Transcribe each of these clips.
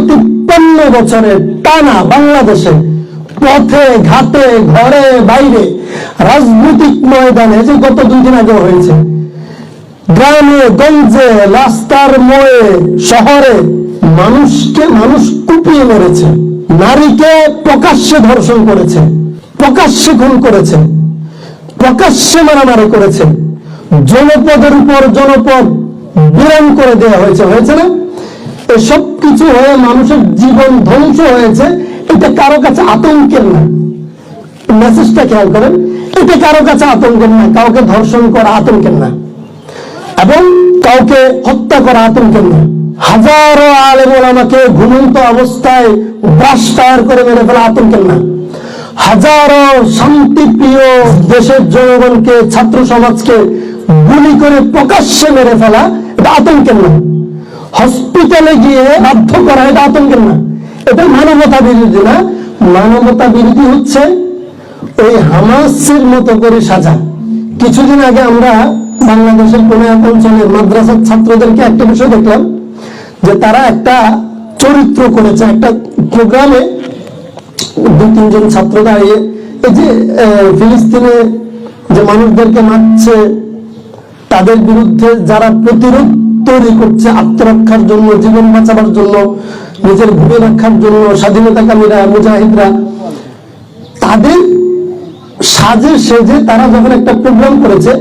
53 বছরের টানা বাংলাদেশে পথে ঘাটে ঘরে বাইরে রাজনৈতিক ময়দানে, যে গত 2 দিন আগে হয়েছে, গ্রামে গঞ্জে রাস্তার মোড়ে শহরে মানুষকে মানুষ কুপিয়ে মেরেছে, নারীকে প্রকাশ্যে ধর্ষণ করেছে, প্রকাশ্যে খুন করেছে, প্রকাশ্যে মারামারি করেছে, জনপদের উপর জনপদ বিরান করে দেওয়া হয়েছে, হয়েছে না? এসব কিছু হয়ে মানুষের জীবন ধ্বংস হয়েছে। এটা কারো কাছে আতঙ্কের না। মেসেজটা খেয়াল করেন, এটা কারো কাছে আতঙ্কের না। কাউকে ধর্ষণ করা আতঙ্কের না, এবং কাউকে হত্যা করা আতঙ্কের না। হাজারো আলেম ওলামাকে ঘুমন্ত অবস্থায় ব্রাস্টার করে মেরে ফেলা আতঙ্কের না। হাজারো শান্তিপ্রিয় দেশের জনগণকে, ছাত্র সমাজকে গুলি করে প্রকাশ্যে মেরে ফেলা এটা আতঙ্কের না। হসপিটালে গিয়ে বাধ্য করা এটা আতঙ্কের না। এটা মানবতা বিরোধী না। মানবতা বিরোধী হচ্ছে ওই হামাসের মতো করে সাজা। কিছুদিন আগে আমরা বাংলাদেশের কোন এক অঞ্চলে মাদ্রাসার ছাত্রদেরকে একটা বিষয় দেখলাম, যে তারা একটা চরিত্র করেছে। একটা প্রোগ্রামে 2-3 জন ছাত্র দাঁড়িয়ে এই যে ফিলিস্তিনে যে মানুষদেরকে মারছে তাদের বিরুদ্ধে যারা প্রতিরোধ তৈরি করছে আত্মরক্ষার জন্য, জীবন বাঁচাবার জন্য, নিজের ভূমি রক্ষার জন্য, স্বাধীনতাকামীরা, মুজাহিদরা, তাদের সাজে সেজে তারা যখন একটা প্রোগ্রাম করেছে,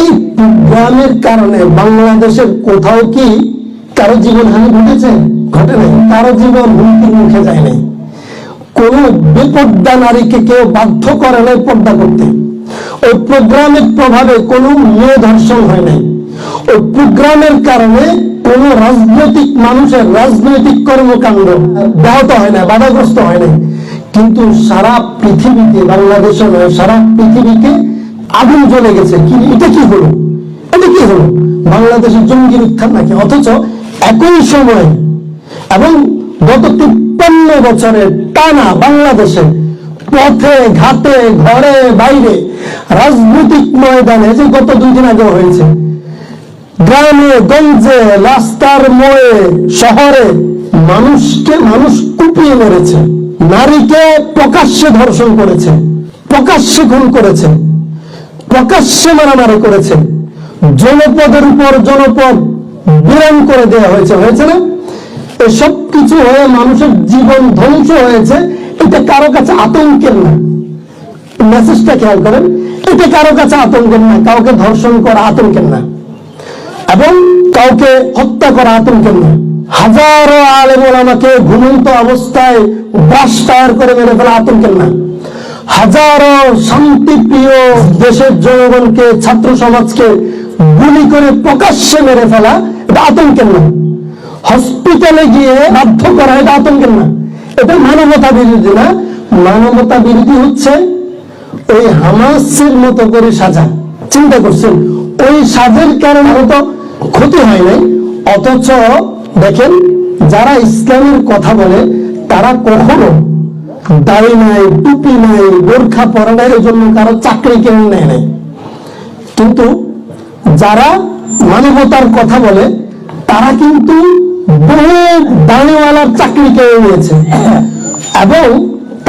এই প্রোগ্রামের কারণে বাংলাদেশের কোথাও কি কারো জীবনহানি ঘটেছে? ঘটে নাই। কারো জীবন হুমকির মুখে যায় নাই। কোন বেপর্দা নারীকে কেউ বাধ্য করে নাই পর্দা করতে। ওই প্রোগ্রামের প্রভাবে কোনো মেয়ে ধর্ষণ হয় নাই। ওই প্রোগ্রামের কারণে কোন রাজনৈতিক মানুষের রাজনৈতিক কর্মকাণ্ড ব্যাহত হয় না, বাধাগ্রস্ত হয় নাই। কিন্তু সারা পৃথিবীতে, বাংলাদেশে নয়, সারা পৃথিবীতে আগুন জ্বলে গেছে। এটা কি হলো? এটা কি হলো? বাংলাদেশের জঙ্গির উত্থান নাকি? অথচ একই সময় এবং গত 53 বছরের টানা বাংলাদেশে পথে ঘাটে ঘরে বাইরে রাজনৈতিক ময়দানে, যে গত 2 দিন আগে হয়েছে, গ্রামে গঞ্জে রাস্তার মোড়ে শহরে মানুষকে মানুষ কুপিয়ে মেরেছে, নারীকে প্রকাশ্যে ধর্ষণ করেছে, প্রকাশ্যে খুন করেছে, প্রকাশ্যে মারামারি করেছে, জনপদের উপর জনপদ বিরান করে দেওয়া হয়েছে, হয়েছে না? এসব কিছু হয়ে মানুষের জীবন ধ্বংস হয়েছে। এটা কারো কাছে আতঙ্কের না। মেসেজটা খেয়াল করেন, এটা কারো কাছে আতঙ্কের না। কাউকে ধর্ষণ করা আতঙ্কের না, এবং কাউকে হত্যা করা আতঙ্কের না। হাজারো আলেম ওলামাকে ঘুমন্ত অবস্থায় ব্রাস্টার করে মেরে ফেলা আতঙ্কের না। হাজারো শান্তিপ্রিয় দেশের জনগণকে, ছাত্র সমাজকে গুলি করে প্রকাশ্যে মেরে ফেলা এটা আতঙ্কের না। হসপিটালে গিয়ে বাধ্য করা এটা আতঙ্কের না। এটা মানবতা বিরোধী না। মানবতা বিরোধী হচ্ছে ওই হামাসের মতো করে সাজা। চিন্তা করছেন, ওই সাজের কারণে তো ক্ষতি হয় নাই। অথচ দেখেন, যারা ইসলামের কথা বলে তারা কখনো দাড়ি নাই, টুপি নাই, বোরখা পরে নাই, এই জন্য কারো চাকরি কেউ নেয় নাই। কিন্তু যারা মানবতার কথা বলে তারা কিন্তু বহু দাড়িওয়ালার চাকরি কেড়ে নিয়েছে, এবং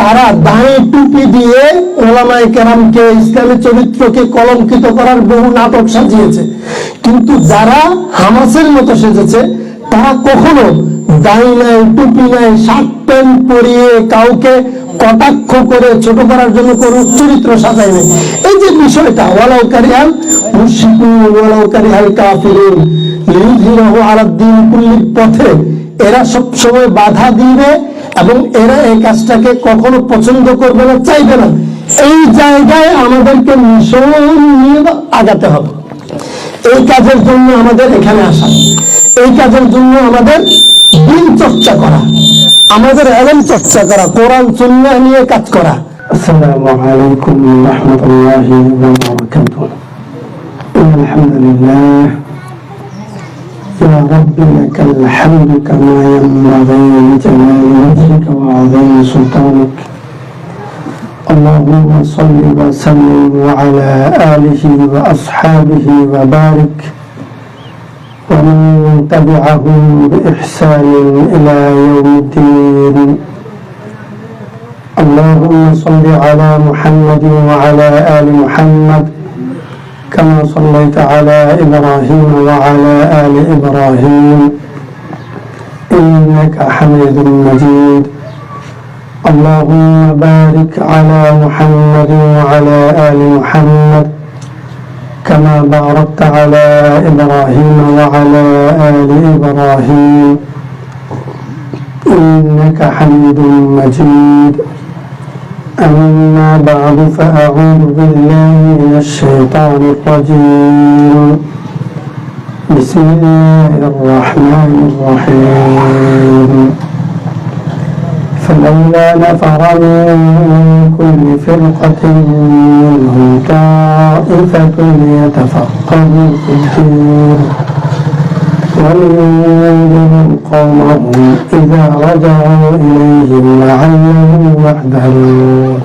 তারা দাড়ি টুপি দিয়ে ওলামায়ে কেরামকে, ইসলামের চরিত্রকে কলঙ্কিত করার বহু নাটক সাজিয়েছে। কিন্তু যারা হামাসের মতো সেজেছে তারা কখনো দাড়ি নাই, টুপি নাই, শার্ট প্যান্ট পরিয়ে কাউকে কটাক্ষ করে ছোট করার জন্য কোন চরিত্র সাজায় নাই। এই যে বিষয়টা, ওয়ালাউ কারিহাল মুশরিকুন ওয়ালাউ কারিহাল কাফিরুন লিইয়ুযহিরাহু আলাদ-দীন কুল্লিহি পথে এরা সব সময় বাধা দিবে, এবং এরা এই কাজটাকে কখনো পছন্দ করবে না, চাইবে না। এই জায়গায় আমাদেরকে মিশন নিয়ে আগাতে হবে। এই কাজের জন্য আমাদের এখানে আসা, এই কাজের জন্য আমাদের দিন চর্চা করা, আমাদের ইলম চর্চা করা, কোরআন সুন্নাহ নিয়ে কাজ করা। আসসালামু আলাইকুম ওয়া রাহমাতুল্লাহি ওয়া বারাকাতুহু। আলহামদুলিল্লাহ يا رب لك الحمد كما ينبغي لجلال وجهك وعظيم سلطانك. اللهم صل وسلم على آله وأصحابه وبارك ومن تبعهم بإحسان إلى يوم يوم الدين. اللهم صل على محمد وعلى آل محمد كما صليت على إبراهيم وعلى آل إبراهيم إنك حميد مجيد. اللهم بارك على محمد وعلى آل محمد كما باركت على إبراهيم وعلى آل إبراهيم إنك حميد مجيد. أما بعد فأعوذ بالله من الشيطان الرجيم. بسم الله الرحمن الرحيم. فلولا نفر من كل فرقة منهم طائفة ليتفقهوا في الدين ولينذروا قومهم إذا رجعوا إليهم لعلهم يحذرون.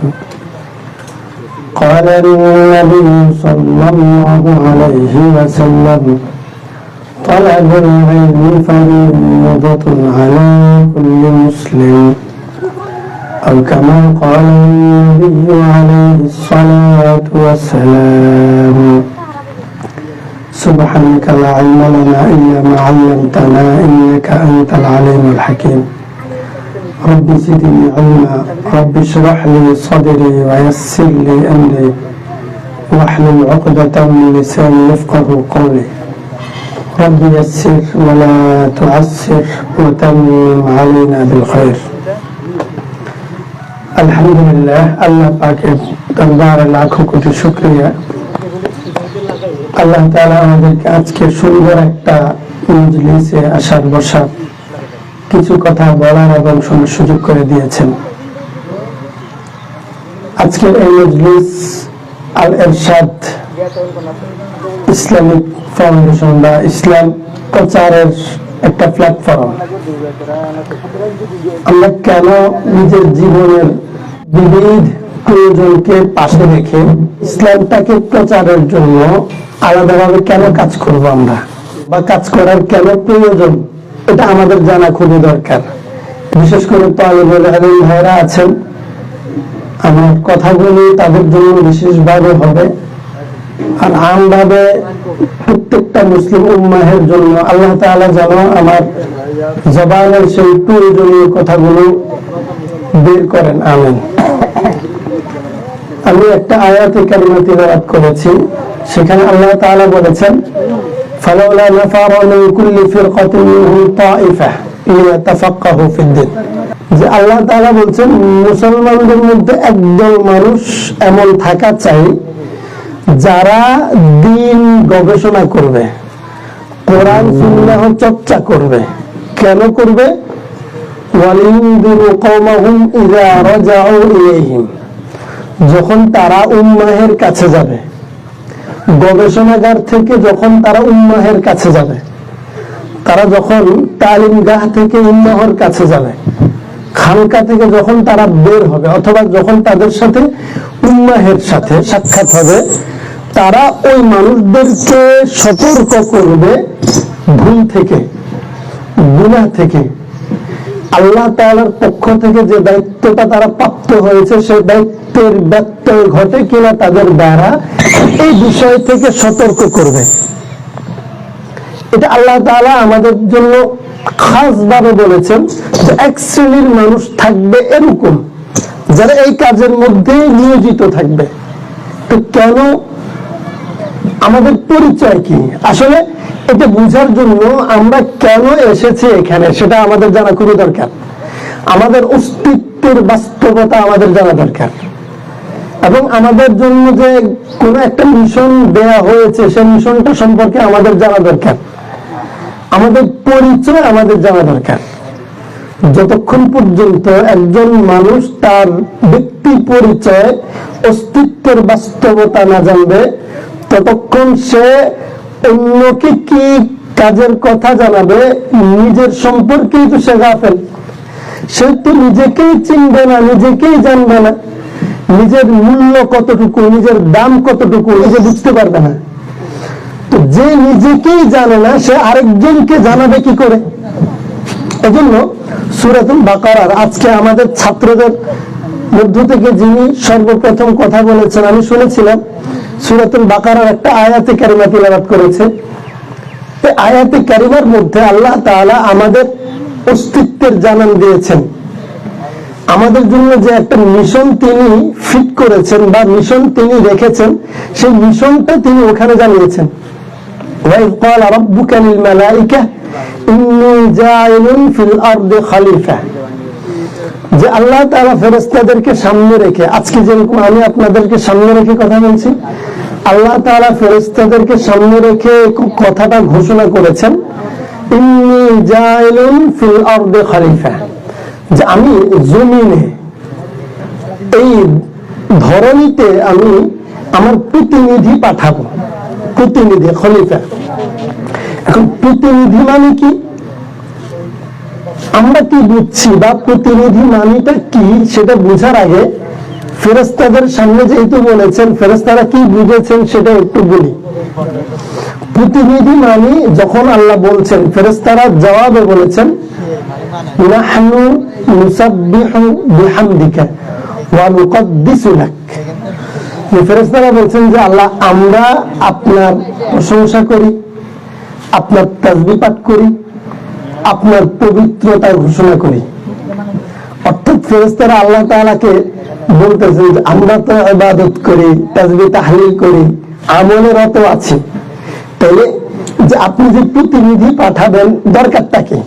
قال النبي صلى الله عليه وسلم طلب العلم فريضة على كل مسلم أو كما قال النبي عليه الصلاة والسلام. سبحانك لا علم لنا إلا ما علمتنا إنك أنت العليم الحكيم. رب زدني علما رب اشرح لي صدري ويسر لي أمري واحلل عقدة من لساني يفقه قولي. رب يسر ولا تعسر وتمم علينا بالخير. আলহামদুলিল্লাহ, আল্লাহ পাকের দরবারে লাখো কোটি শুকরিয়া। আল্লাহ তাআলা আমাদেরকে আজকে সুন্দর একটা মজলিসে আসার বসার কিছু কথা বলার এবং শোনার সুযোগ করে দিয়েছেন। আজকের এই মজলিস আল এরশাদ ইসলামিক ফাউন্ডেশন বা ইসলাম প্রচারের একটা প্ল্যাটফর্ম। আমরা কেন নিজের জীবনের বিবিধ প্রয়োজনকে পাশে রেখে ইসলামটাকে প্রচারের জন্য আলাদাভাবে কেন কাজ করব আমরা, বা কাজ করার কেন প্রয়োজন, এটা আমাদের জানা খুবই দরকার। বিশেষ করে তালিবুল ইলম ভাইরা আছেন, আমার কথাগুলি তাদের জন্য বিশেষভাবে হবে। আর আমভাবে প্রত্যেকটা মুসলিম উম্মাহের জন্য আল্লাহ তাআলা যেন আমার জবানের সেই প্রয়োজনীয় কথাগুলো বের করেন, আমিন। আমি একটা আয়াতে কারিমা তিলাওয়াত করেছি, সেখানে আল্লাহ তাআলা বলেছেন ফালাউলা নাফারা মিন কুল্লি ফিরকাতিন মিনহুম তাইফা লিয়াতাফাক্কাহু ফিদ-দ্বীন। যে আল্লাহ তাআলা বলছেন মুসলমানদের মধ্যে একদল মানুষ এমন থাকা চাই যারা দ্বীন গবেষণা করবে, কোরআন সুন্নাহ চর্চা করবে। কেন করবে? ওয়ালিনযিরু কওমাহুম ইযা রাজাউ ইলাইহিম, যখন তারা উম্মাহের কাছে যাবে, গবেষণাগার থেকে যখন তারা উম্মাহের কাছে যাবে, তারা যখন তালিমগাহ থেকে উম্মাহর কাছে যাবে, খানকা থেকে যখন তারা বের হবে, অথবা যখন তাদের সাথে উম্মাহের সাথে সাক্ষাৎ হবে, তারা ওই মানুষদেরকে সতর্ক করবে ভুল থেকে, গুনাহ থেকে। আল্লাহ তাআলার পক্ষ থেকে যে দায়িত্বটা তারা প্রাপ্ত হয়েছে, সেই দায়িত্বের ব্যত্যয় ঘটে কিনা তাদের দ্বারা, এই বিষয় থেকে সতর্ক করবে। এটা আল্লাহ তাআলা আমাদের জন্য খাস ভাবে বলেছেন যে এক শ্রেণীর মানুষ থাকবে এরকম, যারা এই কাজের মধ্যে নিয়োজিত থাকবে। তো কেন, আমাদের পরিচয় কি, আসলে এটা বুঝার জন্য আমরা কেন এসেছি এখানে সেটা আমাদের জানা খুবই দরকার। আমাদের অস্তিত্বের বাস্তবতা আমাদের জানা দরকার, এবং আমাদের জন্য যে কোনো একটা মিশন দেয়া হয়েছে সেই মিশনটা সম্পর্কে আমাদের জানা দরকার। আমাদের পরিচয় আমাদের জানা দরকার। যতক্ষণ পর্যন্ত একজন মানুষ তার ব্যক্তি পরিচয়, অস্তিত্বের বাস্তবতা না জানবে, ততক্ষণ সে অন্যকে কি কাজের কথা জানাবে, নিজের সম্পর্কেই তো সে গাফেল। সে তো নিজেকেই চিনবে না, নিজেকেই জানবে না, নিজের মূল্য কতটুকু, নিজের দাম কতটুকু নিজে বুঝতে পারবে না। তো যে নিজেকেই জানে না, সে আরেকজনকে জানাবে কি করে? এজন্য সূরাতুল বাকারার আজকে আমাদের ছাত্রদের মধ্য থেকে যিনি সর্বপ্রথম কথা বলেছেন, আমি শুনেছিলাম সূরাতুল বাকারার একটা আয়াতে কারিমা তিলাওয়াত করেছে। এই আয়াতে কারিমার মধ্যে আল্লাহ তাআলা আমাদের অস্তিত্বের জানান দিয়েছেন। আমাদের জন্য যে একটা মিশন তিনি ফিট করেছেন বা মিশন তিনি রেখেছেন, সেই মিশনটা তিনি ওখানে জানিয়েছেন। ওয়াইয ক্বালা রাব্বুকা লিল মালাইকা ইন্নী জাইলুন ফিল আরদি খলিফা, যে আল্লাহ তাআলা ফেরেশতাদেরকে সামনে রেখে, আজকে যেরকম আমি আপনাদেরকে সামনে রেখে কথা বলছি, আল্লাহ তাআলা ফেরেশতাদেরকে সামনে রেখে কথাটা ঘোষণা করেছেন, ইন্নী জাইলুন ফিল আরদি খলিফা, যে আমি জমিনে এই ধরনীতে আমি আমার প্রতিনিধি পাঠাবো। প্রতিনিধি, খলিফা। এখন প্রতিনিধি মানে কি, আমরা কি বুঝছি বা প্রতিনিধি মানেটা কি সেটা বোঝার আগে ফেরেশতাদের সামনে যেহেতু বলেছেন, ফেরেশতারা কি বুঝেছেন সেটা একটু বলি। প্রতিনিধি মানে যখন আল্লাহ বলছেন, ফেরেশতারা জবাবে বলেছেন নাহনু নুসাব্বিহু বিহামদিকা ওয়া নুকদ্দিসু লাক। ফেরেশতারা বলছেন যে আল্লাহ, আমরা আপনার প্রশংসা করি, আপনার তাসবিহ পাঠ করি, আপনার পবিত্রতা ঘোষণা করি। অর্থাৎ ফেরেশতারা আল্লাহ তাআলাকে বলতেছেন যে আমরা তো ইবাদত করি, তাসবিহ তাহলিল করি, আমলে রত আছি, তাহলে যে আপনি যে প্রতিনিধি পাঠাবেন দরকারটা কি?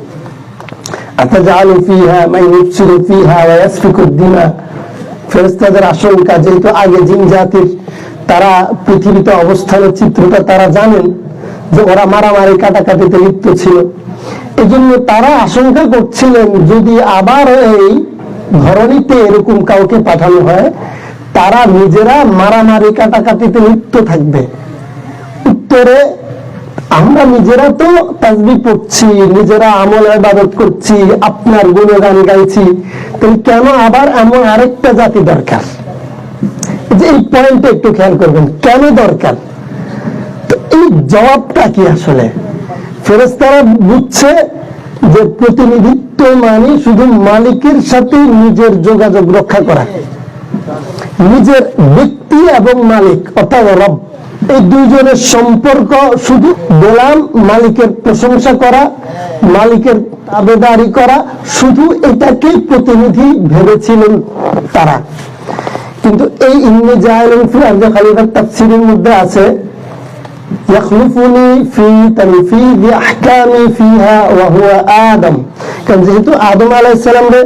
আতাজালু ফিহা মান ইউফসিদু ফিহা ওয়া ইয়াসফিকু দিমা। ফেরেশতাদের আশঙ্কা, যেহেতু আগে জিন জাতির তারা পৃথিবীতে অবস্থানের চিত্রটা তারা জানেন, যে ওরা মারামারি কাটাকাটিতে লিপ্ত ছিল, এজন্য তারা আশঙ্কা করছিলেন যদি আবার এই ধরনীতে এরকম কাউকে পাঠানো হয়, তারা নিজেরা মারামারি কাটাকাটিতে লিপ্ত থাকবে। উত্তরে আমরা নিজেরা তো তাসবিহ পড়ছি, নিজেরা আমল ইবাদত করছি, আপনার গুণগান গাইছি, তাই কেন আবার এমন আরেকটা জাতি দরকার? যে এই পয়েন্টটা একটু খেয়াল করবেন, কেন দরকার? তো এই জবাবটা কি আসলে? ফেরেশতারা বুঝছে যে প্রতিনিধিত্ব মানে শুধু মালিকের সাথে নিজের যোগাযোগ রক্ষা করা, নিজের ব্যক্তি এবং মালিক অর্থাৎ রব, এই দুইজনের সম্পর্ক শুধু গোলাম, মালিকের প্রশংসা করা, মালিকের তাবেদারি করা, শুধু এটাকে প্রতিনিধি ভেবেছিলেন তারা। কিন্তু এই ইন্নী জাইলুন ফিল আরদি খলিফার তাফসীরের মধ্যে আছে ইয়াখলুফুনি ফি তানফীযি আহকামি ফিহা ওয়া হুয়া আদম, কারণ যেহেতু আদম আলাইহিস সালামকে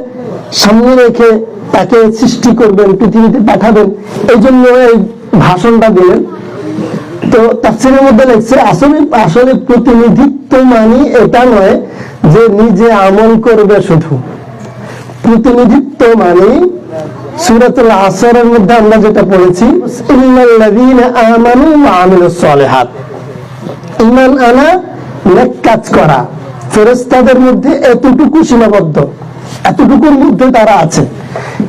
সামনে রেখে তাকে সৃষ্টি করবেন, পৃথিবীতে পাঠাবেন, এই জন্য এই ভাষণটা দিলেন। তো তাফসীরের মধ্যে লেখছে আসলে প্রতিনিধিত্ব মানে এটা নয় যে নিজে আমল করবে শুধু। প্রতিনিধিত্ব মানে সূরাতুল আসরের মধ্যে আমরা যেটা পড়েছি, ইন্নাল্লাযীনা আমানু ওয়া আমিলুস সালিহাত, ঈমান আনা, নেক কাজ করা। ফেরেশতাদের মধ্যে এতটুকু সীমাবদ্ধ, এতটুকুর মধ্যে তারা আছে।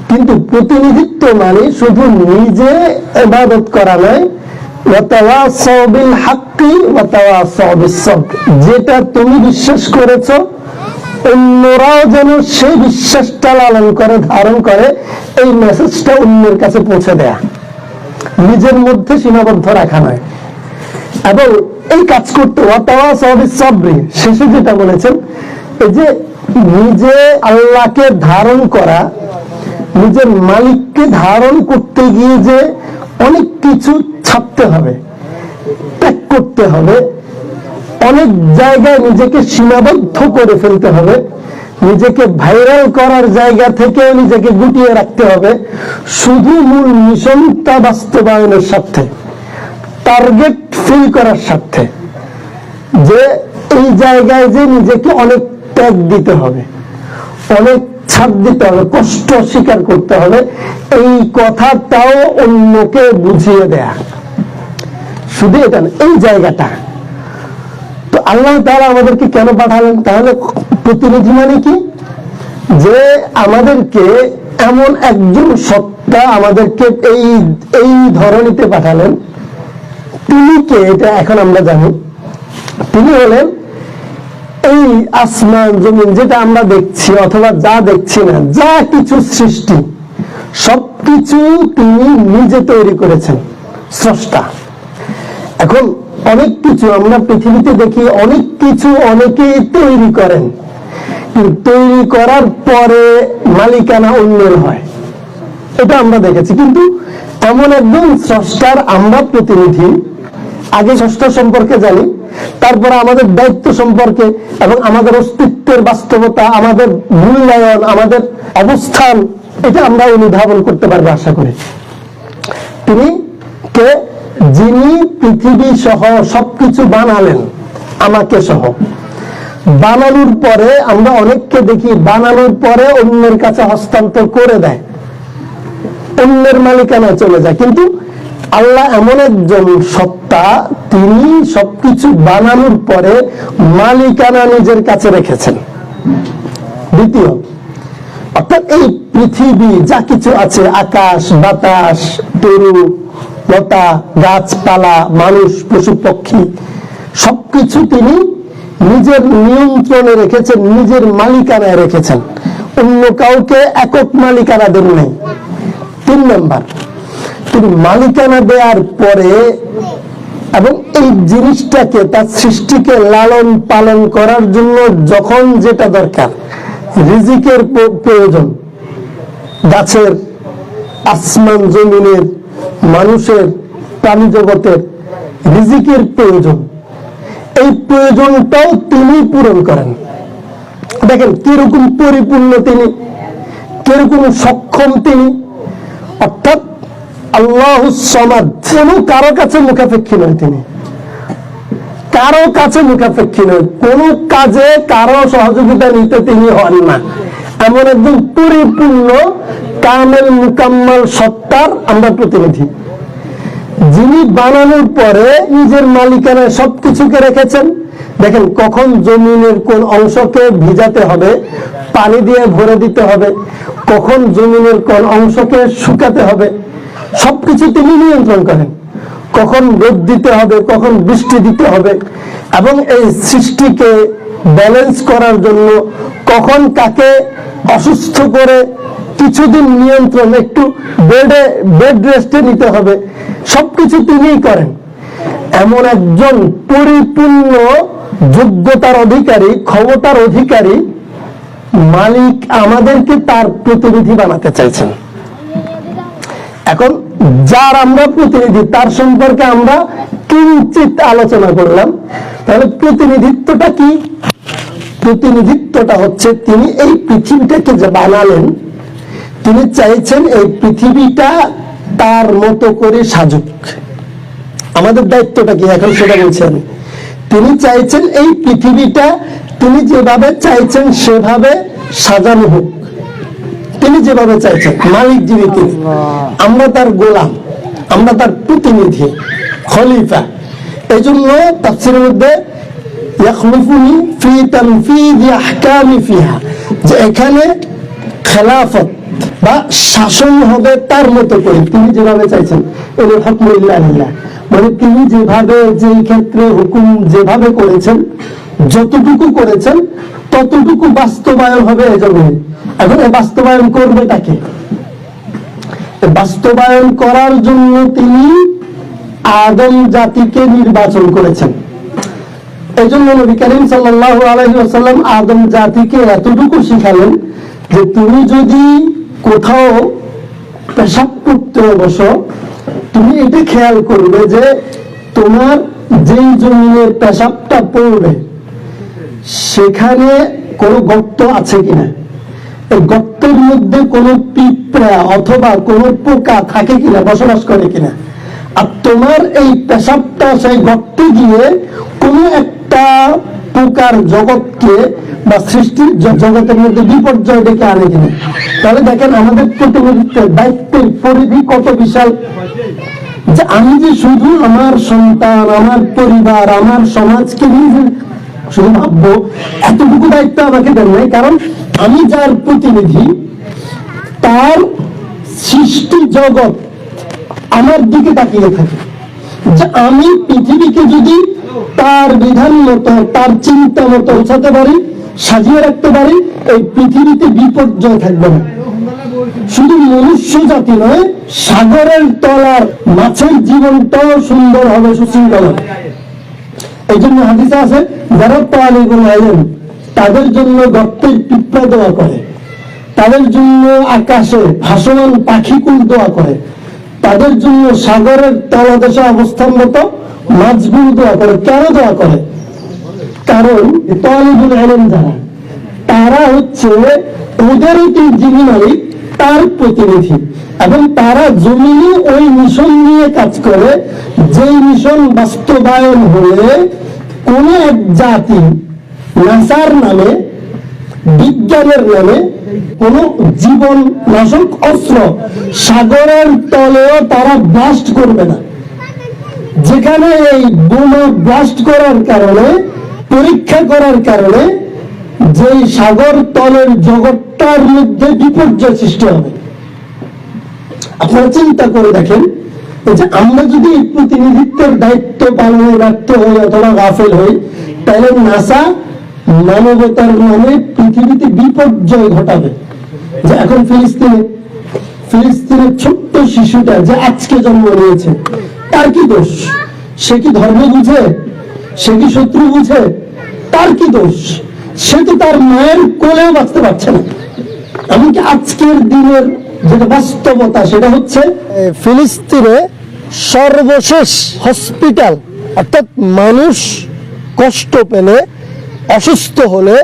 কিন্তু প্রতিনিধিত্ব মানে শুধু নিজে ইবাদত করা নয়, ওয়াতাওয়াসাউ বিল হাক্কি ওয়াতাওয়াসাউ বিস সাবর, যেটা তুমি বিশ্বাস করেছো অন্যরাও যেন সেই বিশ্বাসটা লালন করে, ধারণ করে, এই মেসেজটা অন্যের কাছে পৌঁছে দেয়া, নিজের মধ্যে সীমাবদ্ধ রাখা নয়। এবং এই কাজ করতে ওয়াতাওয়াসাউ বিস সাবরি, শেষে যেটা বলেছেন, এই যে নিজে আল্লাহকে ধারণ করা, নিজের মালিককে ধারণ করতে গিয়ে যে অনেক কিছু ছাড়তে হবে, ত্যাগ করতে হবে, অনেক জায়গায় নিজেকে সীমাবদ্ধ করে ফেলতে হবে, নিজেকে ভাইরাল করার জায়গা থেকে নিজেকে গুটিয়ে রাখতে হবে, শুধু মূল মিশনটা বাস্তবায়নের স্বার্থে, টার্গেট ফিল করার স্বার্থে, যে এই জায়গায় যে নিজেকে অনেক ত্যাগ দিতে হবে, অনেক ছাড় দিতে হবে, কষ্ট স্বীকার করতে হবে, এই কথাটাও অন্যকে বুঝিয়ে দেয়া। শুধু এটা না, এই জায়গাটা। তো আল্লাহ তাআলা আমাদেরকে কেন পাঠালেন? তাহলে প্রতিনিধি মানে কি? যে আমাদেরকে এমন একজন সত্তা আমাদেরকে এই ধরনীতে পাঠালেন। তিনি কে এটা এখন আমরা জানি। তিনি হলেন এই আসমান জমিন যেটা আমরা দেখছি অথবা যা দেখছি না, যা কিছু সৃষ্টি সবকিছু তিনি নিজে তৈরি করেছেন, স্রষ্টা। এখন অনেক কিছু আমরা পৃথিবীতে দেখি, অনেক কিছু অনেকেই তৈরি করেন, কিন্তু তৈরি করার পরে মালিকানা অন্যের হয়, এটা আমরা দেখেছি। কিন্তু এমন একজন স্রষ্টার আমরা প্রতিনিধি। আগে স্রষ্টা সম্পর্কে জানি, তারপরে আমাদের দায়িত্ব সম্পর্কে এবং আমাদের অস্তিত্বের বাস্তবতা, আমাদের মূল্যায়ন, আমাদের অবস্থান, এটা আমরা অনুধাবন করতে পারবো আশা করি। তিনি কে? যিনি পৃথিবী সহ সবকিছু বানালেন, আমাকে সহ। বানানোর পরে আমরা অনেককে দেখি বানানোর পরে অন্যের কাছে হস্তান্তর করে দেয়, অন্যের মালিকানায় চলে যায়। কিন্তু আল্লাহ এমন একজন সত্তা, তিনি সবকিছু বানানোর পরে মালিকানা নিজের কাছে রেখেছেন। দ্বিতীয়, অর্থাৎ এই পৃথিবী যা কিছু আছে, আকাশ বাতাস, তরু লতা, গাছপালা, মানুষ, পশু পক্ষী, সবকিছু তিনি নিজের নিয়ন্ত্রণে রেখেছেন, নিজের মালিকানায় রেখেছেন, অন্য কাউকে একক মালিকানা দেন নাই। 3 নাম্বার, তিনি মালিকানা দেওয়ার পরে এবং এই জিনিসটাকে, তার সৃষ্টিকে লালন পালন করার জন্য যখন যেটা দরকার, রিজিকের প্রয়োজন, গাছের, আসমান জমিনের, মানুষের, প্রাণী জগতের রিজিকের প্রয়োজন, এই প্রয়োজনটাও তিনি পূরণ করেন। দেখেন কিরকম পরিপূর্ণ তিনি, কিরকম সক্ষম তিনি। অর্থাৎ আল্লাহুস সামাদ, কারো কাছে মুখাপেক্ষী নয়, তিনি কারো কাছে মুখাপেক্ষী নয়, কোন কাজে কারো সহযোগিতা নিতে তিনি হন না। এমন একদম পরিপূর্ণ কামেল মুকাম্মাল সত্তার আমরা প্রতিনিধি, যিনি বানানোর পরে নিজের মালিকানায় সবকিছুকে রেখেছেন। দেখেন কখন জমিনের কোন অংশকে ভিজাতে হবে, পানি দিয়ে ভরে দিতে হবে, কখন জমিনের কোন অংশকে শুকাতে হবে, সবকিছু তিনি নিয়ন্ত্রণ করেন। কখন রোদ দিতে হবে, কখন বৃষ্টি দিতে হবে, এবং এই সৃষ্টিকে ব্যালেন্স করার জন্য কখন কাকে অসুস্থ করে কিছুদিন নিয়ন্ত্রণ, একটু বেড রেস্টে নিতে হবে, সবকিছু তিনিই করেন। এমন একজন পরিপূর্ণ যোগ্যতার অধিকারী, ক্ষমতার অধিকারী মালিক আমাদেরকে তার প্রতিনিধি বানাতে চাইছেন। এখন যার আমরা প্রতিনিধি, তার সম্পর্কে আমরা কিঞ্চিত আলোচনা করলাম। তাহলে প্রতিনিধিত্বটা কি? প্রতিনিধিত্বটা হচ্ছে তিনি এই পৃথিবীটাকে যে বানালেন, তিনি চাইছেন এই পৃথিবীটা তার মতো করে সাজুক। আমাদের দায়িত্বটা কি এখন সেটা বলছি আমি। তিনি চাইছেন এই পৃথিবীটা তিনি যেভাবে চাইছেন সেভাবে সাজানো হোক, তিনি যেভাবে চাইছেন। মালিক যিনি, তিনি, আমরা তার গোলাম, আমরা তার প্রতিনিধি, খলিফা। এই জন্য তাফসীরের মধ্যে ইয়াখলুফুনি ফি তানফীযি আহকামি ফিহা, যে এখানে খেলাফত বা শাসন হবে তার মতো করে, তিনি যেভাবে চাইছেন। এর হুকম ইল্লাল্লাহ, মানে তিনি যেভাবে, যে ক্ষেত্রে হুকুম যেভাবে করেছেন, যতটুকু করেছেন ততটুকু বাস্তবায়ন হবে এই জমিনে। এখন এই বাস্তবায়ন করবে তাকে, বাস্তবায়ন করার জন্য তিনি আদম জাতিকে নির্বাচন করেছেন। এই জন্য নবী করিম সাল্লাল্লাহু আলাইহি ওয়াসাল্লাম আদম জাতিকে এতটুকু শিখালেন যে তুমি যদি কোথাও পেশাব করতে বসো, তুমি এটা খেয়াল করবে যে তোমার যেই জমিনের পেশাবটা পড়বে সেখানে কোনো গর্ত আছে কিনা, এই গর্তের মধ্যে কোনো পিঁপড়া অথবা কোনো পোকা থাকে কিনা, বসবাস করে কিনা। আর তোমার এই পেশাবটা সেই গর্তে গিয়ে কোনো একটা পোকার জগৎকে বা সৃষ্টির জগতের মধ্যে বিপর্যয় ডেকে আনে কিনা। তাহলে দেখেন আমাদের প্রতিনিধিত্বের দায়িত্বের পরিধি কত বিশাল, যে আমি যে শুধু আমার সন্তান, আমার পরিবার, আমার সমাজকে নিয়ে শুধু ভাববো, এতটুকু দায়িত্ব আমাকে দেন নাই। কারণ আমি যার প্রতিনিধি, তার সৃষ্টি জগৎ আমার দিকে তাকিয়ে থাকে। যে আমি পৃথিবীকে যদি তার বিধান মতো, তার চিন্তা মতো পৌঁছাতে পারি, সাজিয়ে রাখতে পারি, এই পৃথিবীতে বিপর্যয় থাকবে না। শুধু মনুষ্য জাতি নয়, সাগরের তলার মাছের জীবনটাও সুন্দর হবে, সুশৃঙ্খল হবে। এই জন্য হাদিসে আছে, যারা তালিবুল ইলম তাদের জন্য গর্তের পিঁপড়া দোয়া করে, তাদের জন্য আকাশে ভাসমান পাখিকুল দোয়া করে, তাদের জন্য সাগরের তলদেশে অবস্থানরত মাছগুলো দোয়া করে। কেন দোয়া করে? কারণ তালিবুল ইলম যারা, তারা হচ্ছে ওদের যিনি মালিক তার প্রতিনিধি, এবং তারা জমিনে ওই মিশন নিয়ে কাজ করে, যে মিশন বাস্তবায়ন হলে কোন এক জাতি নাসার নামে, বিজ্ঞানের নামে কোন জীবন নাশক অস্ত্র সাগরের তলেও তারা ব্লাস্ট করবে না। যেখানে এই বোমা ব্লাস্ট করার কারণে, পরীক্ষা করার কারণে যে সাগর তলের জগৎটার মধ্যে বিপর্যয় সৃষ্টি হবে। আপনারা চিন্তা করে দেখেন, যে আমরা যদি এই প্রতিনিধিত্বের দায়িত্ব পালনে ব্যর্থ হই অথবা গাফেল হই, তাহলে নাসা মানবতার নামে পৃথিবীতে বিপর্যয় ঘটাবে। যে এখন ফিলিস্তিনের ছোট্ট শিশুটা যে আজকে জন্ম নিয়েছে, তার কি দোষ? সে কি ধর্ম বুঝে? সে কি শত্রু বুঝে? তার কি দোষ? সে তো তার মায়ের কোলেও বাঁচতে পারছে না। এমনকি আজকের দিনের যেটা বাস্তবতা, সেটা হচ্ছে ফিলিস্তিনে সর্বশেষ হসপিটাল, অর্থাৎ মানুষ কষ্ট পেলে, অসুস্থ হলে,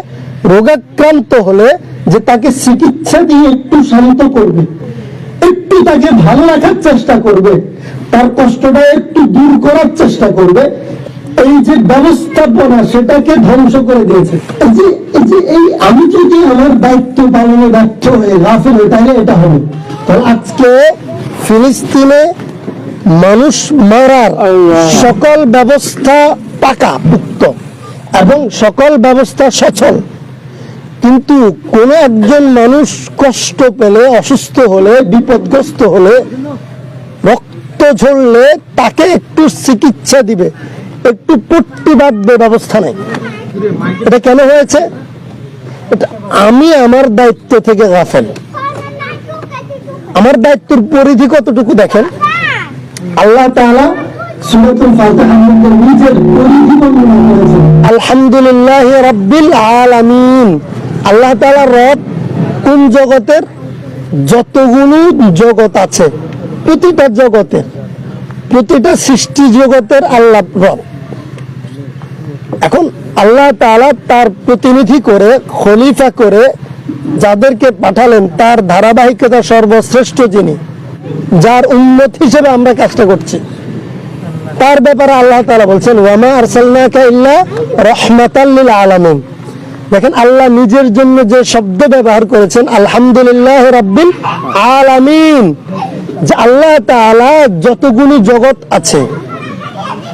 রোগাক্রান্ত হলে যে তাকে চিকিৎসা দিয়ে একটু শান্ত করবে, একটু তাকে ভালো রাখার চেষ্টা করবে, তার কষ্টটা একটু দূর করার চেষ্টা করবে, এই যে ব্যবস্থাপনা সেটাকে ধ্বংস করে দিয়েছে। এই আমি যদি আমার দায়িত্ব পালনে ব্যর্থ হয়ে গাফিল হই, তাহলে এটা হবে। তাহলে আজকে ফিলিস্তিনে মানুষ মারার সকল ব্যবস্থা পাকা পুক্ত এবং সকল ব্যবস্থা সচল, কিন্তু কোন একজন মানুষ কষ্ট পেলে, অসুস্থ হলে, বিপদগ্রস্ত হলে, রক্ত ঝরলে তাকে একটু চিকিৎসা দিবে, একটু পট্টি বাঁধবে, ব্যবস্থা নেই। এটা কেন হয়েছে? এটা আমি আমার দায়িত্ব থেকে গাফেল। আমার দায়িত্বের পরিধি কতটুকু দেখেন, আল্লাহ তাআলা সূরাতুল ফাতিহার মধ্যে নিজের পরিধি বর্ণনা করেছেন, আলহামদুলিল্লাহি রাব্বিল আলামিন। আল্লাহ তাআলা রব কোন জগতের? যতগুলো জগৎ আছে, প্রতিটা জগতের, প্রতিটা সৃষ্টি জগতের আল্লাহ রব। এখন আল্লাহ তাআলা তার প্রতিনিধি করে, খলিফা করে যাদেরকে পাঠালেন, তার ধারাবাহিকতা সর্বশ্রেষ্ঠ যিনি, যার উম্মত হিসেবে আমরা কাজটা করছি, তার ব্যাপারে আল্লাহ তাআলা বলছেন, ওয়ামা আরসালনাকা ইল্লা রাহমাতাল লিল আলামিন। দেখেন আল্লাহ নিজের জন্য যে শব্দ ব্যবহার করেছেন, আলহামদুলিল্লাহ রাব্বিল আলামিন, যে আল্লাহ তাআলা যতগুলো জগৎ আছে,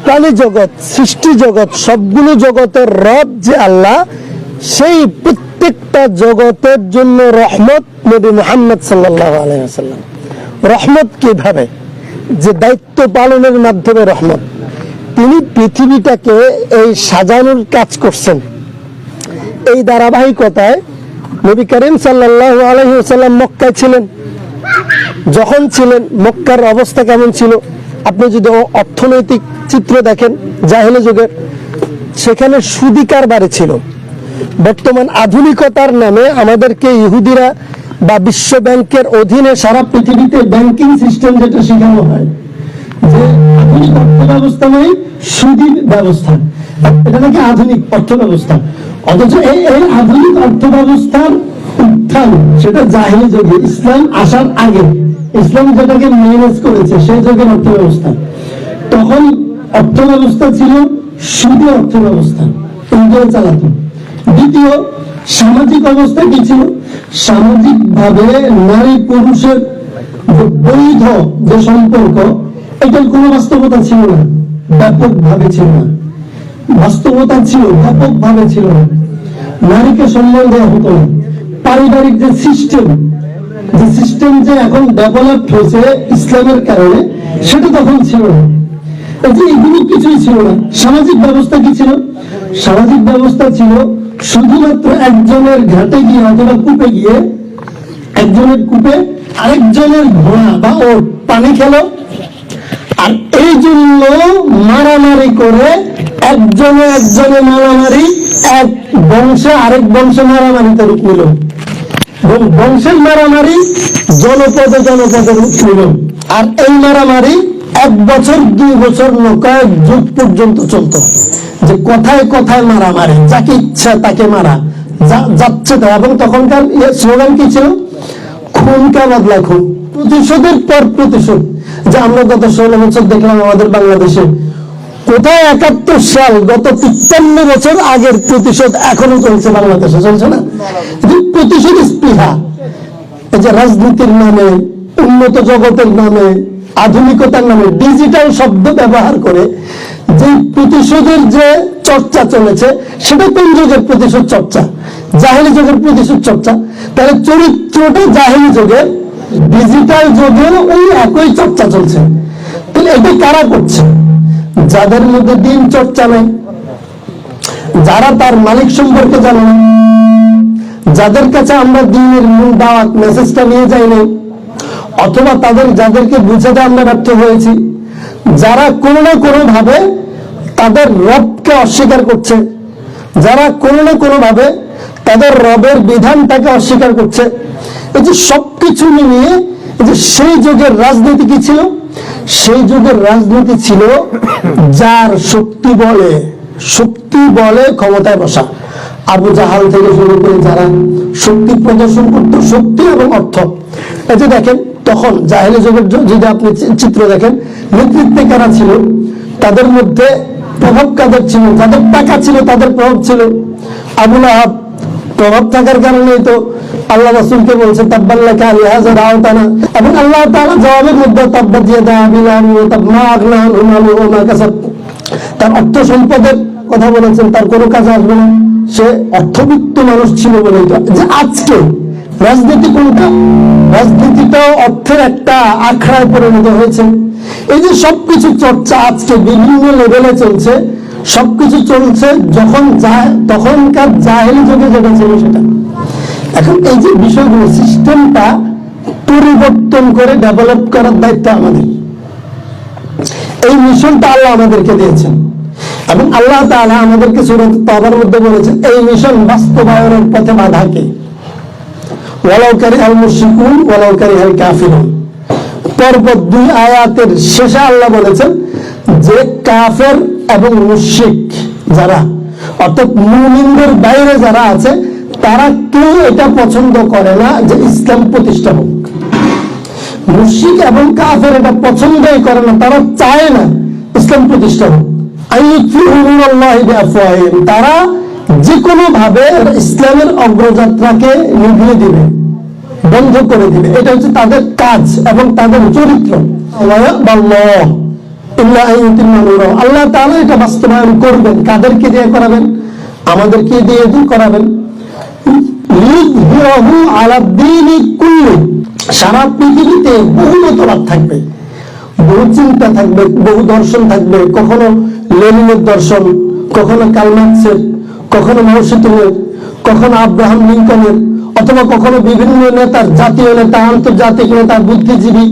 প্রাণী জগৎ, সৃষ্টি জগৎ, সবগুলো জগতের রব যে আল্লাহ, সেই প্রত্যেকটা জগতের জন্য রহমত নবী মুহাম্মদ সাল্লাল্লাহু আলাইহি ওয়াসাল্লাম। রহমত কিভাবে? যে দায়িত্ব পালনের মাধ্যমে রহমত। তিনি পৃথিবীটাকে এই সাজানোর কাজ করছেন। এই ধারাবাহিকতায় নবী করিম সাল্লাল্লাহু আলাইহি ওয়াসাল্লাম মক্কায় ছিলেন। যখন ছিলেন, মক্কার অবস্থা কেমন ছিল? আপনি যদি অর্থনৈতিক চিত্র দেখেন জাহেলি যুগের, সেখানে সুদি কারবারে ছিল। বর্তমান আধুনিকতার নামে আমাদেরকে ইহুদিরা বা বিশ্ব ব্যাংকের অধীনে সারা পৃথিবীতে ব্যাংকিং সিস্টেম যেটা শেখানো হয়, যে আধুনিক অর্থ ব্যবস্থা নয়, সুদি ব্যবস্থা, এটা নাকি আধুনিক অর্থ ব্যবস্থা। অথচ এই আধুনিক অর্থ ব্যবস্থার উত্থান সেটা জাহেলি যুগে, ইসলাম আসার আগে ইসলাম যেটাকে ম্যানেজ করেছে সেই যুগের অর্থ ব্যবস্থা। তখন অর্থ ব্যবস্থা ছিল সুদী অর্থ ব্যবস্থা, ইন্ডিয়া চালাতো। দ্বিতীয়, সামাজিক অবস্থা কি ছিল? সামাজিক ভাবে নারী পুরুষের বৈধ যে সম্পর্ক, এটার কোনো বাস্তবতা ছিল না, ব্যাপক ভাবে ছিল না। বাস্তবতা ছিল, ব্যাপক ভাবে ছিল না। নারীকে সম্মান দেওয়া হতো না। পারিবারিক যে সিস্টেম যে এখন ডেভেলপ হয়েছে ইসলামের কারণে, সেটা তখন ছিল না। এই যে এগুলো কিছুই ছিল না। সামাজিক ব্যবস্থা কি ছিল? সামাজিক ব্যবস্থা ছিল শুধুমাত্র একজনের ঘাটে গিয়ে অথবা কূপে গিয়ে একজনের কূপে আরেকজনের ঘোড়া বা ওট পানি খেলো, আর এই জন্য মারামারি করে একজনে মারামারি, এক বংশে আরেক বংশে মারামারিতে রূপ নিল, এবং বংশের মারামারি জনপদে রূপ নিল। আর এই মারামারি 1 বছর 2 বছর কয়েক যুগ পর্যন্ত চলতো, যে কথায় কথায় মারামারি, যাকে ইচ্ছা তাকে মারা যাচ্ছে তাই। এবং তখনকার স্লোগান কি ছিল? খুন কা বদলা খুন, প্রতিশোধের পর প্রতিশোধ। যে আমরা গত 16 বছর দেখলাম আমাদের বাংলাদেশে, কোথায় 71 সাল, গত 53 বছর আগের প্রতিশোধ এখনো চলছে বাংলাদেশে, চলছে না? প্রতিশোধ স্পৃহা, এই যে রাজনীতির নামে, উন্নত জগতের নামে, আধুনিকতার নামে ডিজিটাল শব্দ ব্যবহার করে যে প্রতিশোধের যে চর্চা চলেছে, সেটা কোন যুগের প্রতিশোধ চর্চা? জাহেলি যুগের প্রতিশোধ চর্চা। তাহলে চরিত্রটা জাহেলি যুগের, ডিজিটাল যুগের ওই একই চর্চা চলছে। তাহলে এটা কারা করছে? যাদের মধ্যে দিন চর্চা নেই, যারা তার মালিক সম্পর্কে জানে না, যাদের কাছে আমরা দিনের মূল দাওয়াত মেসেজটা নিয়ে যাইনি, অথবা যাদেরকে বুঝাতে আমরা ব্যর্থ হয়েছি, যারা কোনো না কোনো ভাবে তাদের রবকে অস্বীকার করছে, যারা কোনো না কোনো ভাবে তাদের রবের বিধানটাকে অস্বীকার করছে। এই যে সবকিছু নিয়ে এই যে সেই যুগের রাজনীতি কি ছিল? সেই যুগের রাজনীতি ছিল যার শক্তি বলে ক্ষমতায় বসা। আবু জাহাল থেকে শুরু করে যারা শক্তি প্রদর্শন করত, শক্তি এবং অর্থ। এই যে দেখেন, তখন জাহেলি যুগের যদি আপনি চিত্র দেখেন, নেতৃত্বে কারা ছিল, তাদের মধ্যে প্রভাব কাদের ছিল? যাদের টাকা ছিল তাদের প্রভাব ছিল। আবু লাহাব, প্রভাব থাকার কারণেই তো আল্লাহ রাসূলকে বলছে তাব্বাল্লাকা লিহাযা দাওতানা, এবং আল্লাহ তাআলা জবাবের মধ্যে তাব্বাত ইয়াদা আবি লাহাব ওয়া তাব মা আগনা আনহু মালুহু ওয়া মা কাসাব, তার অর্থ সম্পদের কথা বলেছেন, তার কোনো কাজে আসবে না, সে অর্থবিত্ত মানুষ ছিল বলে। যে আজকে রাজনীতি কোনটা? রাজনীতিটাও অর্থের একটা আখড়ায় পরিণত হয়েছে। এই যে সবকিছু চর্চা আজকে বিভিন্ন লেভেলে চলছে, সবকিছু চলছে তখনকার জাহেলি যুগে যেটা ছিল সেটা। এখন এই যে বিষয়গুলো, সিস্টেমটা পরিবর্তন করে ডেভেলপ করার দায়িত্ব আমাদের। এই মিশনটা আল্লাহ আমাদেরকে দিয়েছেন, এবং আল্লাহ তাআলা আমাদেরকে সূরা তাওবার মধ্যে বলেছেন এই মিশন বাস্তবায়নের পথে বাধা কে? ওয়ালাউ কারিহাল মুশরিকুন ওয়ালাউ কারিহাল কাফিরুন। পরপর 2 আয়াতের শেষে আল্লাহ বলেছেন যে কাফের এবং মুশরিক যারা, অর্থাৎ মুমিনদের বাইরে যারা আছে, তারা কেউ এটা পছন্দ করে না যে ইসলাম প্রতিষ্ঠা হোক। মুশরিক এবং কাফের এটা পছন্দই করে না, তারা চায় না ইসলাম প্রতিষ্ঠা হোক। তারা যে কোনো ভাবে ইসলামের অগ্রযাত্রাকে নিভিয়ে দিবে, বন্ধ করে দিবে। এটা হচ্ছে তাদের কাজ এবং তাদের চরিত্র। আল্লাহ তাআলা এটা বাস্তবায়ন করবেন। কাদেরকে দিয়ে করাবেন? আমাদেরকে দিয়ে করাবেন। সারা পৃথিবীতে বহু মতবাদ থাকবে, বহু চিন্তা থাকবে, বহু দর্শন থাকবে। কখনো লেনিনের দর্শন, কখনো কার্ল মার্কসের, কখনো মাও সেতুংয়ের, কখনো আব্রাহাম লিঙ্কনের, অথবা কখনো বিভিন্ন নেতার, জাতীয় নেতা, আন্তর্জাতিক নেতা, বুদ্ধিজীবী,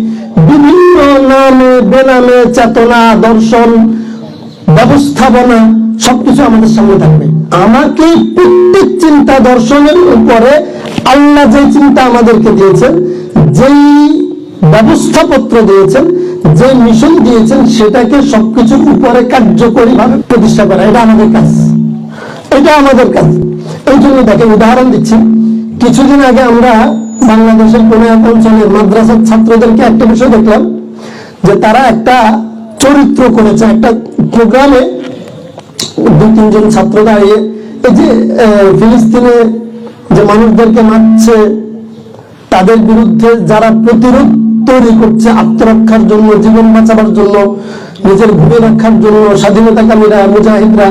বিভিন্ন নামে বেনামে চেতনা, দর্শন, ব্যবস্থাপনা সবকিছু আমাদের সামনে থাকবে। আমাকে প্রত্যেক চিন্তা দর্শনের উপরে আল্লাহ যে চিন্তা আমাদেরকে দিয়েছেন, যেই ব্যবস্থাপত্র দিয়েছেন, যে মিশন দিয়েছেন, সেটাকে সবকিছুর উপরে কার্যকরী ভাবে প্রতিষ্ঠা করা, এটা আমাদের কাজ। এটা আমাদের কাজ। এই জন্য দেখেন, উদাহরণ দিচ্ছি, কিছুদিন আগে আমরা বাংলাদেশের কোন এক অঞ্চলের মাদ্রাসার ছাত্রদেরকে একটা বিষয় দেখলাম, যে তারা একটা চরিত্র করেছে। একটা প্রোগ্রামে 2-3 জন ছাত্র দাঁড়িয়ে এই যে ফিলিস্তিনে যে মানুষদেরকে মারছে, তাদের বিরুদ্ধে যারা প্রতিরোধ তৈরি করছে আত্মরক্ষার জন্য, জীবন বাঁচাবার জন্য, নিজের ভূমি রক্ষার জন্য, স্বাধীনতাকামীরা, মুজাহিদরা,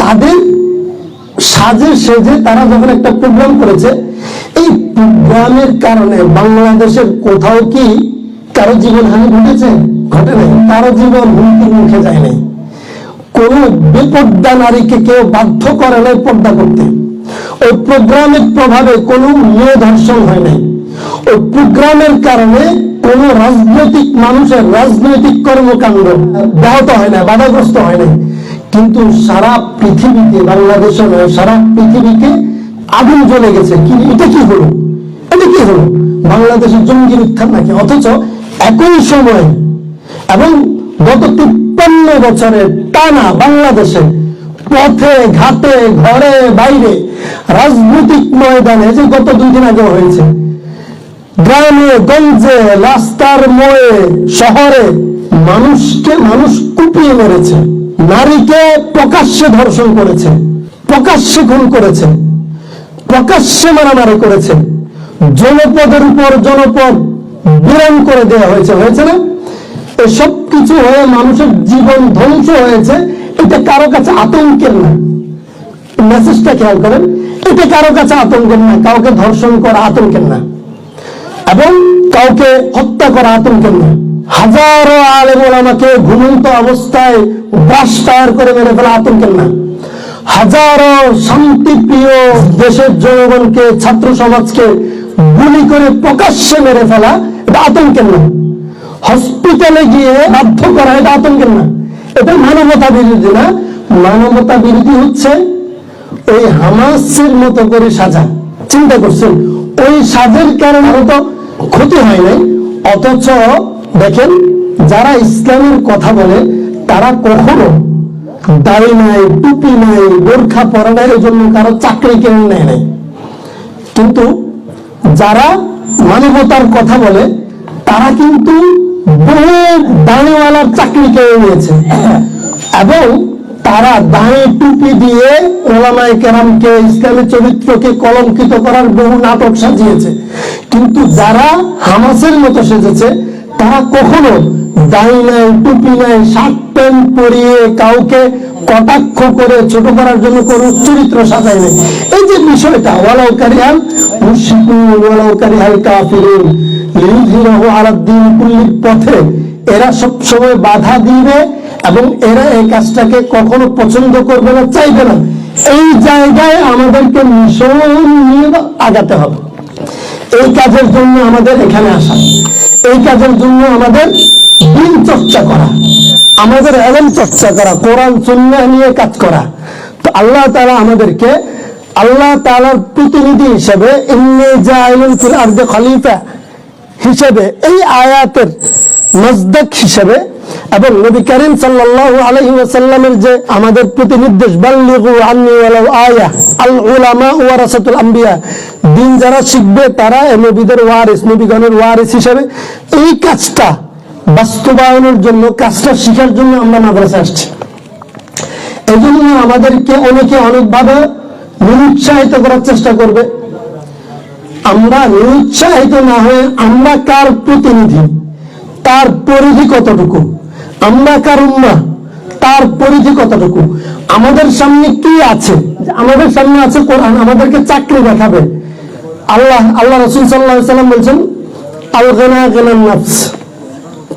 তাদের সাজে সেজে তারা যখন একটা প্রোগ্রাম করেছে, এই প্রোগ্রামের কারণে বাংলাদেশের কোথাও কি কারো জীবনহানি ঘটেছে? ঘটে নাই, কারো জীবন হুমকির মুখে যায় নাই। কোন বেপর্দা নারীকে কেউ বাধ্য করে নাই পর্দা করতে। ওই প্রোগ্রামের প্রভাবে কোনো মেয়ে ধর্ষণ হয় নাই। ওই প্রোগ্রামের কারণে কোন রাজনৈতিক মানুষের রাজনৈতিক কর্মকাণ্ড ব্যাহত হয় না, বাধাগ্রস্ত হয় নাই। কিন্তু সারা পৃথিবীতে, বাংলাদেশে নয়, সারা পৃথিবীকে আগুন জ্বলে গেছে। এটা কি হলো? এটা কি হলো? বাংলাদেশের জঙ্গির উত্থান নাকি? অথচ একই সময় এবং গত 53 বছরের টানা বাংলাদেশে পথে ঘাটে ঘরে বাইরে রাজনৈতিক ময়দানে, যে গত 2 দিন আগে হয়েছে, গ্রামে গঞ্জে রাস্তার মোড়ে শহরে মানুষকে মানুষ কুপিয়ে মেরেছে, নারীকে প্রকাশ্যে ধর্ষণ করেছে, প্রকাশ্যে খুন করেছে, প্রকাশ্যে মারামারি করেছে, জনপদের উপর জনপদ বিরান করে দেওয়া হয়েছে। হয়েছে না? এসব কিছু হয়ে মানুষের জীবন ধ্বংস হয়েছে। এটা কারো কাছে আতঙ্কের না। মেসেজটা খেয়াল করেন, এটা কারো কাছে আতঙ্কের না। কাউকে ধর্ষণ করা আতঙ্কের না এবং কাউকে হত্যা করা আতঙ্কের না। হাজারো আলেম ওলামাকে ঘুমন্ত অবস্থায় ব্রাশ টায়ার করে মেরে ফেলা আতঙ্কের না। হাজারো শান্তিপ্রিয় দেশের জনগণকে, ছাত্র সমাজকে গুলি করে প্রকাশ্যে মেরে ফেলা এটা আতঙ্কের না। হসপিটালে গিয়ে বাধ্য করা এটা আতঙ্কের না। এটা মানবতা বিরোধী না। মানবতা বিরোধী হচ্ছে ওই হামাসের মতো করে সাজা। চিন্তা করছেন, ওই সাজের কারণে তো ক্ষতি হয় নাই। অথচ দেখেন, যারা ইসলামের কথা বলে তারা কখনো দাড়ি নাই, টুপি নাই, বোরখা পরে নাই, এই জন্য কারো চাকরি কেড়ে নেয় নাই। কিন্তু যারা মানবতার কথা বলে তারা কিন্তু বহু দাড়িওয়ালার চাকরি কেড়ে নিয়েছে এবং তারা দাঁড়ে টুপি দিয়ে ওলামায়ে কেরামকে, ইসলামের চরিত্রকে কলঙ্কিত করার বহু নাটক সাজিয়েছে। কিন্তু যারা হামাসের মতো সেজেছে তারা কখনো দাড়ি নাই, টুপি নাই, শার্ট প্যান্ট পরিয়ে কাউকে কটাক্ষ করে ছোট করার জন্য কোন চরিত্র সাজায় নাই। এই যে বিষয়টা, ওয়ালাউ কারিহাল মুশরিকুন ওয়ালাউ কারিহাল কাফিরুন লিইয়ুযহিরাহু আলাদ দ্বীন কুল্লির পথে এরা সব সময় বাধা দিবে এবং এরা এই কাজটাকে কখনো পছন্দ করবে না, চাইবে না। এই জায়গায় আমাদেরকে মিশন নিয়ে আগাতে হবে। এই কাজের জন্য আমাদের এখানে আসা, এই কাজের জন্য আমাদের দিন চর্চা করা, আমাদের ইলম চর্চা করা, কোরআন সুন্নাহ নিয়ে কাজ করা। তো আল্লাহ তাআলা আমাদেরকে আল্লাহ তাআলার প্রতিনিধি হিসেবে ইন্নী জাইলুন ফিল আরদি খলিফা হিসেবে, এই আয়াতের মসদাক হিসেবে এবং নবী করিম সাল্লাল্লাহু আলাইহি ওয়াসাল্লামের যে আমাদের প্রতি নির্দেশ, বাল্লিগু আন্নী ওয়ালাউ আয়া, আল উলামা ওয়ারাসাতুল আম্বিয়া, দিন যারা শিখবে তারা নবীদের ওয়ারিস, নবীগণের ওয়ারিস হিসেবে এই কাজটা বাস্তবায়নের জন্য, কাজটা শিখার জন্য আমরা মাদ্রাসা আসছি। এই জন্য আমাদেরকে অনেকে অনেকভাবে নিরুৎসাহিত করার চেষ্টা করবে। আমরা নিরুৎসাহিত না হয়ে আমরা কার প্রতিনিধি, তার পরিধি কতটুকু, আমরা কার উম্মাহ, তার পরিধি কতটুকু, আমাদের সামনে কি আছে, আমাদের সামনে আছে কোরআন, আমাদেরকে চাকরি দেখাবে। আল্লাহ রাসূল সাল্লাল্লাহু আলাইহি ওয়াসাল্লাম বলেছেন, আল গিনা গিনান নাফস,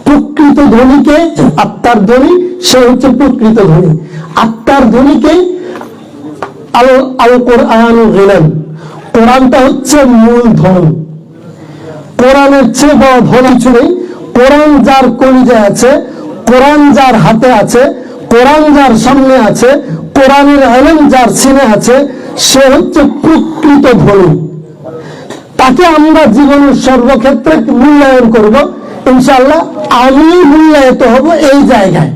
প্রকৃত ধনীকে, আত্মার ধনী সে হচ্ছে প্রকৃত ধনী। আত্মার ধনীকে আল কোরআনুল গিনান, কোরআনটা হচ্ছে মূল ধন। কোরআনের চেয়ে বড় ধন কিছু নেই। কোরআন যার কলিজায় আছে, কোরআন যার হাতে আছে, কোরআন যার সামনে আছে, কোরআনের ইলম যার সিনে আছে, সে হচ্ছে প্রকৃত ধনী। তাকে আমরা জীবনের সর্বক্ষেত্রে মূল্যায়ন করব ইনশাআল্লাহ। আমি মূল্যায়িত হব এই জায়গায়,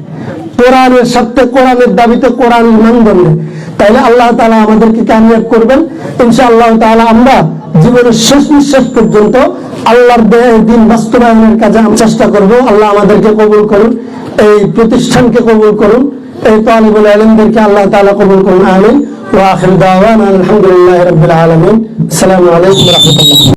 কোরআনের সাথে, কোরআনের দাবিতে, কোরআনের মানদণ্ডে। তাইলে আল্লাহ তাআলা আমাদেরকে কামিয়াব করবেন ইনশাআল্লাহ তাআলা। আমরা জীবনের শেষ নিঃশ্বাস পর্যন্ত আল্লাহর দিন বাস্তবায়নের কাজে আমরা চেষ্টা করব। আল্লাহ আমাদেরকে কবুল করুন, এই প্রতিষ্ঠানকে কবুল করুন, এই তালিবুল ইলমদেরকে আল্লাহ তাআলা কবুল করুন। আমিন। ওয়া আখিরু দাওয়ানা আলহামদুলিল্লাহি রাব্বিল আলামিন। আসসালামু আলাইকুম ওয়া রাহমাতুল্লাহ।